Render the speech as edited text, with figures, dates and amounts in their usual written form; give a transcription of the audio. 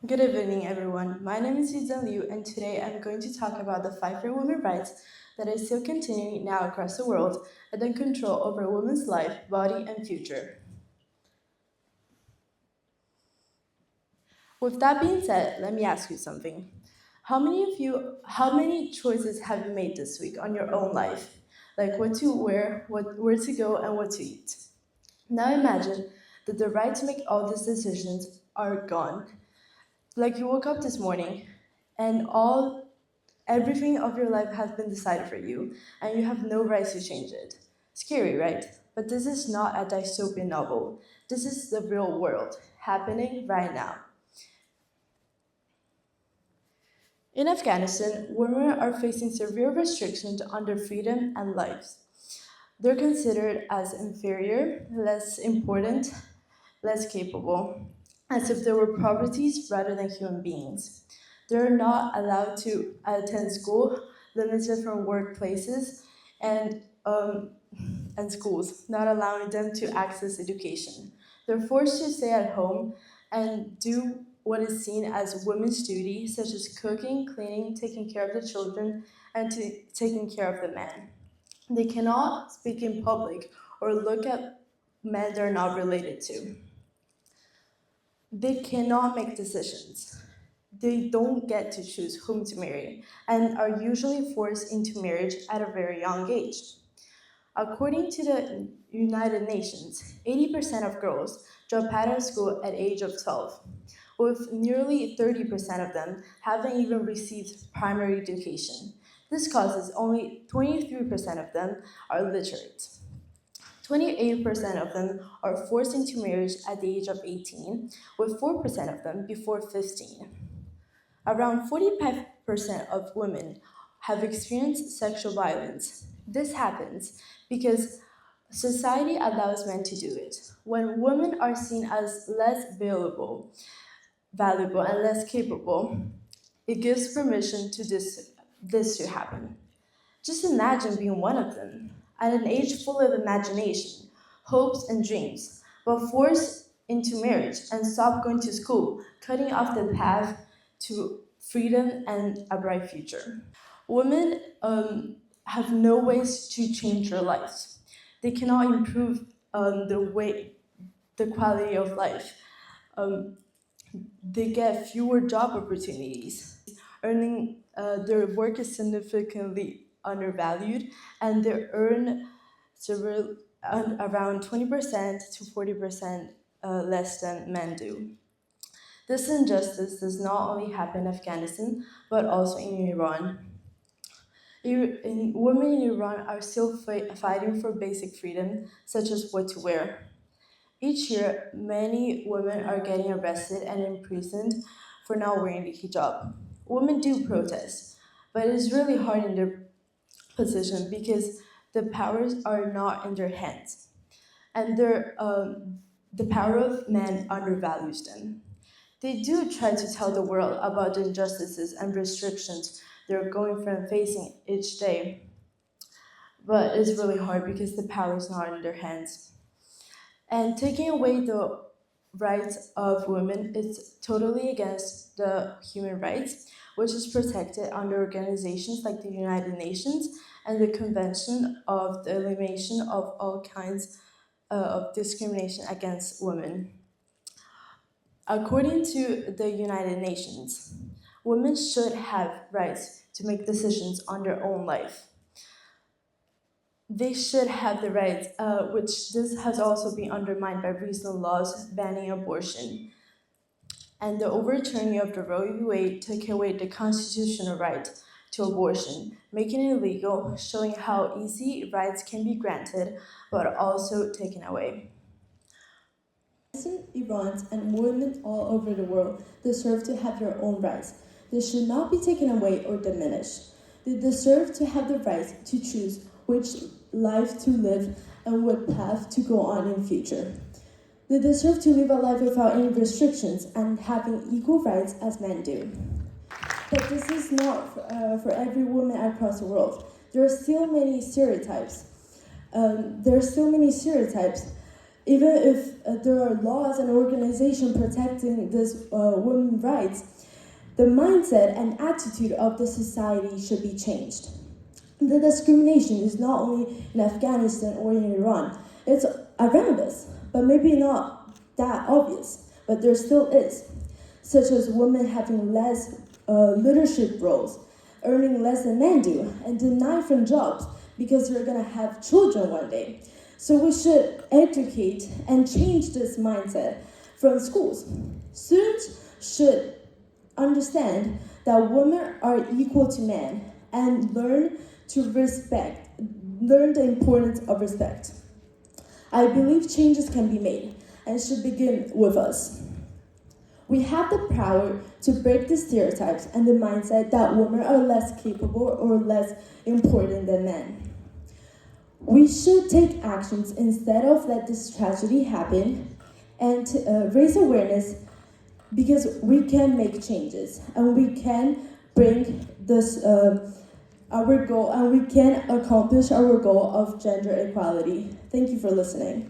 Good evening, everyone. My name is Yuzhen, and today I'm going to talk about the fight for women's rights that is still continuing now across the world and the control over women's life, body, and future. With that being said, let me ask you something. How many choices have you made this week on your own life? Like what to wear, where to go, and what to eat. Now imagine that the right to make all these decisions are gone. Like you woke up this morning and everything of your life has been decided for you, and you have no right to change it. Scary, right? But this is not a dystopian novel. This is the real world happening right now. In Afghanistan, women are facing severe restrictions on their freedom and lives. They're considered as inferior, less important, less capable, as if they were properties rather than human beings. They're not allowed to attend school, limited from workplaces and, um, and schools, not allowing them to access education. They're forced to stay at home and do what is seen as women's duty, such as cooking, cleaning, taking care of the children, and taking care of the men. They cannot speak in public or look at men they're not related to. They cannot make decisions. They don't get to choose whom to marry and are usually forced into marriage at a very young age. According to the United Nations, 80% of girls drop out of school at age of 12, with nearly 30% of them having even received primary education. This causes only 23% of them are literate. 28% of them are forced into marriage at the age of 18, with 4% of them before 15. Around 45% of women have experienced sexual violence. This happens because society allows men to do it. When women are seen as less valuable and less capable, it gives permission to this to happen. Just imagine being one of them, at an age full of imagination, hopes, and dreams, but forced into marriage and stop going to school, cutting off the path to freedom and a bright future. Women have no ways to change their lives. They cannot improve the quality of life. Um, they get fewer job opportunities. Earning their work is significantly undervalued, and they earn several, around 20% to 40% less than men do. This injustice does not only happen in Afghanistan, but also in Iran. Women in Iran are still fighting for basic freedom, such as what to wear. Each year, many women are getting arrested and imprisoned for not wearing the hijab. Women do protest, but it is really hard in their position because the powers are not in their hands, and the power of men undervalues them. They do try to tell the world about the injustices and restrictions they're going from facing each day, but it's really hard because the power is not in their hands. And taking away the rights of women is totally against the human rights, which is protected under organizations like the United Nations and the Convention of the Elimination of All Kinds of Discrimination Against Women. According to the United Nations, women should have rights to make decisions on their own life. They should have the rights, which this has also been undermined by recent laws banning abortion. And the overturning of the Roe v. Wade took away the constitutional right to abortion, making it illegal, showing how easy rights can be granted but also taken away. Iranians and women all over the world deserve to have their own rights. They should not be taken away or diminished. They deserve to have the right to choose which life to live and what path to go on in future. They deserve to live a life without any restrictions and having equal rights as men do. But this is not for every woman across the world. There are still many stereotypes. even if there are laws and organizations protecting this women's rights, the mindset and attitude of the society should be changed. The discrimination is not only in Afghanistan or in Iran, it's around us, but maybe not that obvious, but there still is, such as women having less leadership roles, earning less than men do, and denied from jobs because they're gonna have children one day. So we should educate and change this mindset from schools. Students should understand that women are equal to men and learn the importance of respect. I believe changes can be made and should begin with us. We have the power to break the stereotypes and the mindset that women are less capable or less important than men. We should take actions instead of let this tragedy happen and raise awareness, because we can make changes and we can bring this our goal, and we can accomplish our goal of gender equality. Thank you for listening.